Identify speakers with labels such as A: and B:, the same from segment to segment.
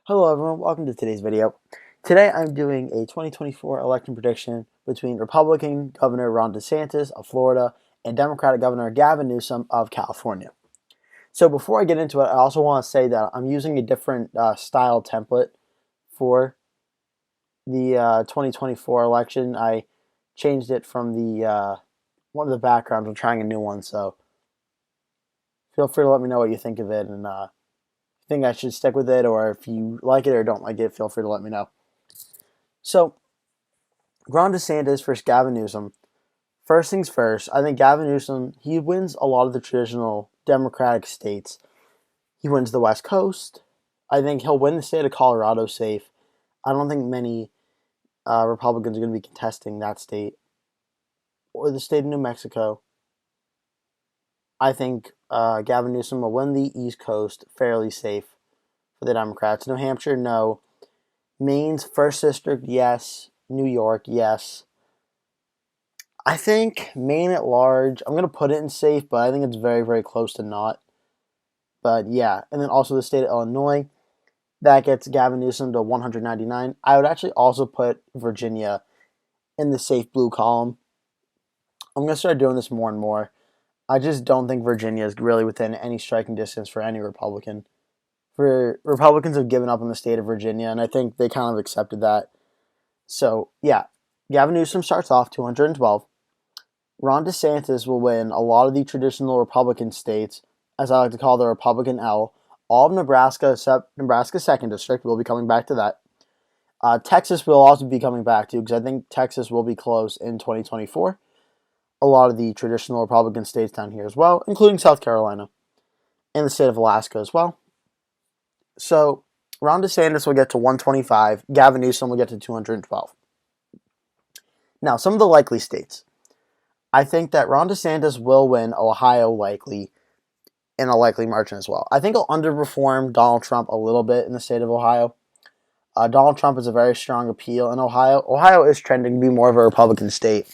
A: Hello everyone, welcome to today's video. Today I'm doing a 2024 election prediction between Republican Governor Ron Desantis of Florida and Democratic Governor Gavin Newsom of California. So before I get into it, I also want to say that I'm using a different style template for the 2024 election. I changed it from the one of the backgrounds. I'm trying a new one, so feel free to let me know what you think of it and think I should stick with it, or if you like it or don't like it, feel free to let me know. So, Ron DeSantis versus Gavin Newsom. First things first, I think Gavin Newsom, he wins a lot of the traditional Democratic states. He wins the West Coast. I think he'll win the state of Colorado safe. I don't think many Republicans are going to be contesting that state or the state of New Mexico. I think Gavin Newsom will win the East Coast fairly safe for the Democrats. New Hampshire, no. Maine's 1st District, yes. New York, yes. I think Maine at large, I'm going to put it in safe, but I think it's very, very close to not. But yeah, and then also the state of Illinois, that gets Gavin Newsom to 199. I would actually also put Virginia in the safe blue column. I'm going to start doing this more and more. I just don't think Virginia is really within any striking distance for any Republican. Republicans have given up on the state of Virginia, and I think they kind of accepted that. So, yeah, Gavin Newsom starts off 212. Ron DeSantis will win a lot of the traditional Republican states, as I like to call the Republican L. All of Nebraska, except Nebraska's 2nd District, we'll be coming back to that. Texas will also be coming back to, because I think Texas will be close in 2024. A lot of the traditional Republican states down here as well, including South Carolina and the state of Alaska as well. So, Ron DeSantis will get to 125. Gavin Newsom will get to 212. Now, some of the likely states. I think that Ron DeSantis will win Ohio likely in a likely margin as well. I think he'll underperform Donald Trump a little bit in the state of Ohio. Donald Trump is a very strong appeal in Ohio. Ohio is trending to be more of a Republican state,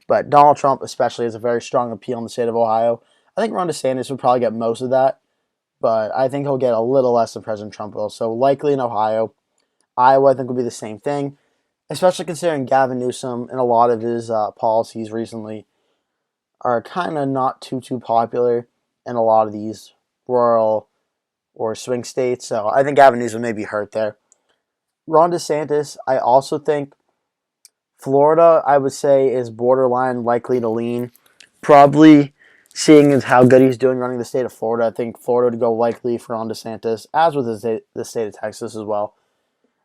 A: but Donald Trump especially has a very strong appeal in the state of Ohio. I think Ron DeSantis would probably get most of that, but I think he'll get a little less than President Trump will. So likely in Ohio. Iowa, I think, will be the same thing, especially considering Gavin Newsom and a lot of his policies recently are kind of not too popular in a lot of these rural or swing states. So I think Gavin Newsom may be hurt there. Ron DeSantis, I also think Florida, I would say, is borderline likely to lean. Probably seeing as how good he's doing running the state of Florida, I think Florida would go likely for Ron DeSantis, as with the state of Texas as well.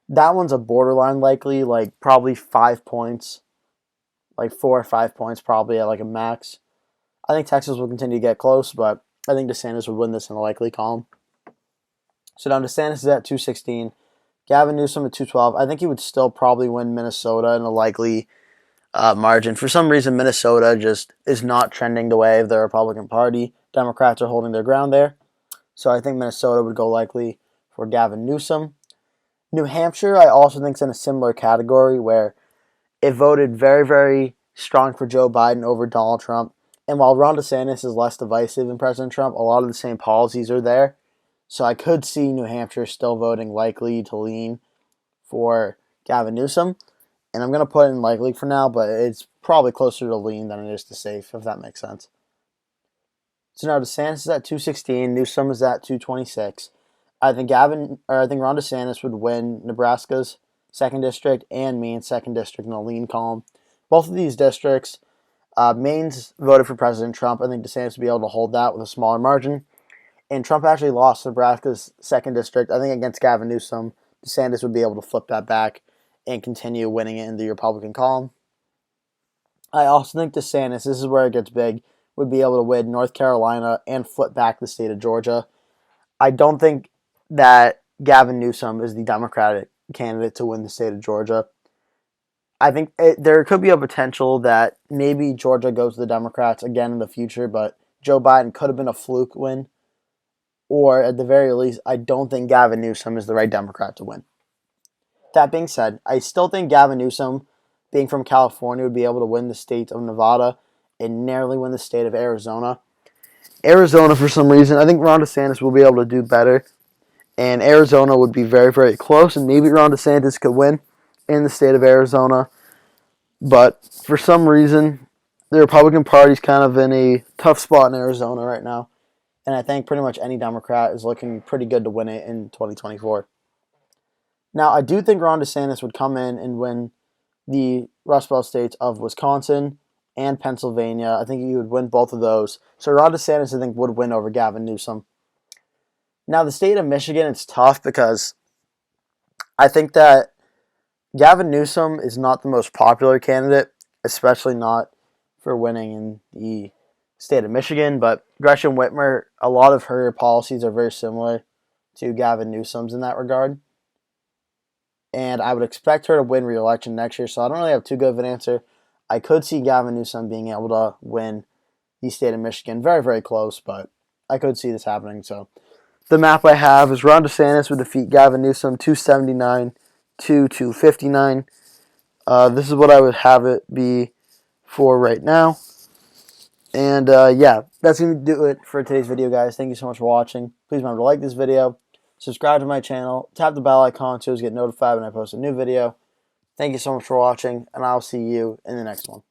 A: That one's a borderline likely, like probably 5 points, like 4 or 5 points probably at like a max. I think Texas will continue to get close, but I think DeSantis would win this in the likely column. So now DeSantis is at 216. Gavin Newsom at 212. I think he would still probably win Minnesota in a likely margin. For some reason, Minnesota just is not trending the way of the Republican Party. Democrats are holding their ground there. So I think Minnesota would go likely for Gavin Newsom. New Hampshire, I also think is in a similar category where it voted very, very strong for Joe Biden over Donald Trump. And while Ron DeSantis is less divisive than President Trump, a lot of the same policies are there. So I could see New Hampshire still voting likely to lean for Gavin Newsom. And I'm going to put it in likely for now, but it's probably closer to lean than it is to safe, if that makes sense. So now DeSantis is at 216, Newsom is at 226. I think Ron DeSantis would win Nebraska's 2nd District and Maine's 2nd District in a lean column. Both of these districts, Maine's voted for President Trump. I think DeSantis would be able to hold that with a smaller margin. And Trump actually lost Nebraska's 2nd District. I think against Gavin Newsom, DeSantis would be able to flip that back and continue winning it in the Republican column. I also think DeSantis, this is where it gets big, would be able to win North Carolina and flip back the state of Georgia. I don't think that Gavin Newsom is the Democratic candidate to win the state of Georgia. I think there could be a potential that maybe Georgia goes to the Democrats again in the future, but Joe Biden could have been a fluke win. Or at the very least, I don't think Gavin Newsom is the right Democrat to win. That being said, I still think Gavin Newsom, being from California, would be able to win the state of Nevada and narrowly win the state of Arizona. Arizona, for some reason, I think Ron DeSantis will be able to do better and Arizona would be very, very close, and maybe Ron DeSantis could win in the state of Arizona. But for some reason, the Republican Party's kind of in a tough spot in Arizona right now, and I think pretty much any Democrat is looking pretty good to win it in 2024. Now, I do think Ron DeSantis would come in and win the Rust Belt states of Wisconsin and Pennsylvania. I think he would win both of those. So Ron DeSantis, I think, would win over Gavin Newsom. Now, the state of Michigan, it's tough because I think that Gavin Newsom is not the most popular candidate, especially not for winning in the state of Michigan. But Gretchen Whitmer, a lot of her policies are very similar to Gavin Newsom's in that regard. And I would expect her to win re-election next year, so I don't really have too good of an answer. I could see Gavin Newsom being able to win the state of Michigan. Very, very close, but I could see this happening. So the map I have is Ron DeSantis would defeat Gavin Newsom 279 to 259. This is what I would have it be for right now. And yeah, that's going to do it for today's video, guys. Thank you so much for watching. Please remember to like this video, subscribe to my channel, tap the bell icon so you get notified when I post a new video. Thank you so much for watching, and I'll see you in the next one.